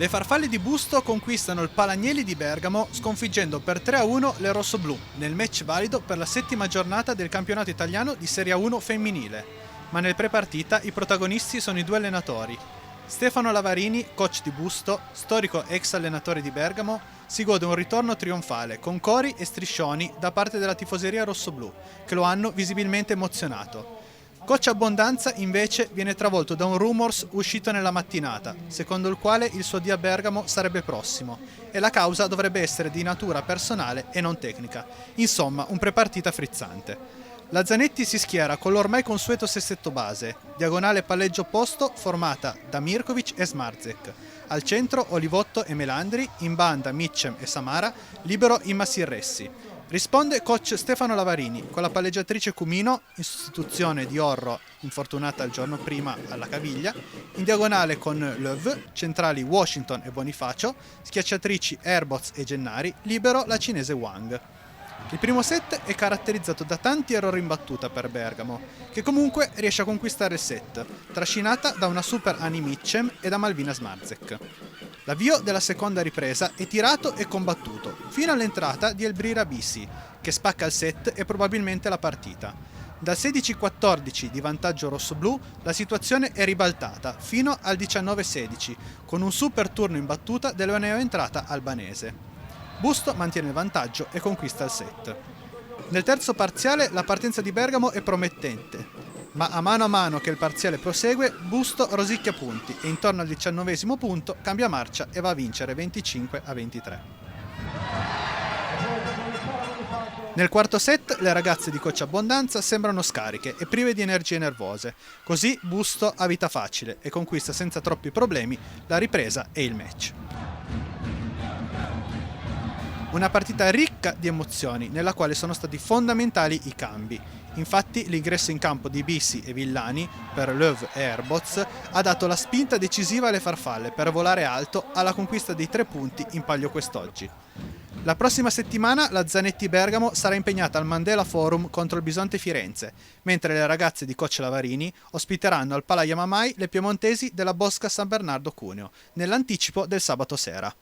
Le farfalle di Busto conquistano il Palagneli di Bergamo sconfiggendo per 3-1 le rossoblù nel match valido per la settima giornata del campionato italiano di Serie A1 femminile. Ma nel prepartita i protagonisti sono i due allenatori. Stefano Lavarini, coach di Busto, storico ex allenatore di Bergamo, si gode un ritorno trionfale con cori e striscioni da parte della tifoseria rossoblù che lo hanno visibilmente emozionato. Coach Abbondanza invece viene travolto da un rumors uscito nella mattinata, secondo il quale il suo addio a Bergamo sarebbe prossimo e la causa dovrebbe essere di natura personale e non tecnica. Insomma, un prepartita frizzante. La Zanetti si schiera con l'ormai consueto sestetto base, diagonale palleggio opposto formata da Mirkovic e Smarzek. Al centro Olivotto e Melandri, in banda Mitchem e Samara, libero Imma Sirressi. Risponde coach Stefano Lavarini con la palleggiatrice Cumino, in sostituzione di Orro, infortunata il giorno prima alla caviglia, in diagonale con Löw, centrali Washington e Bonifacio, schiacciatrici Herboz e Gennari, libero la cinese Wang. Il primo set è caratterizzato da tanti errori in battuta per Bergamo, che comunque riesce a conquistare il set, trascinata da una super Ani Mitchem e da Malvina Smarzek. L'avvio della seconda ripresa è tirato e combattuto, fino all'entrata di Elbrira Bisi, che spacca il set e probabilmente la partita. Dal 16-14 di vantaggio rossoblù la situazione è ribaltata fino al 19-16, con un super turno in battuta della neoentrata albanese. Busto mantiene il vantaggio e conquista il set. Nel terzo parziale la partenza di Bergamo è promettente, ma a mano che il parziale prosegue, Busto rosicchia punti e intorno al 19° punto cambia marcia e va a vincere 25-23. Nel quarto set le ragazze di coach Abbondanza sembrano scariche e prive di energie nervose, così Busto ha vita facile e conquista senza troppi problemi la ripresa e il match. Una partita ricca di emozioni, nella quale sono stati fondamentali i cambi. Infatti l'ingresso in campo di Bisi e Villani per Löw e Herboz ha dato la spinta decisiva alle farfalle per volare alto alla conquista dei 3 punti in palio quest'oggi. La prossima settimana la Zanetti Bergamo sarà impegnata al Mandela Forum contro il Bisonte Firenze, mentre le ragazze di coach Lavarini ospiteranno al Pala Yamamai le piemontesi della Bosca San Bernardo Cuneo, nell'anticipo del sabato sera.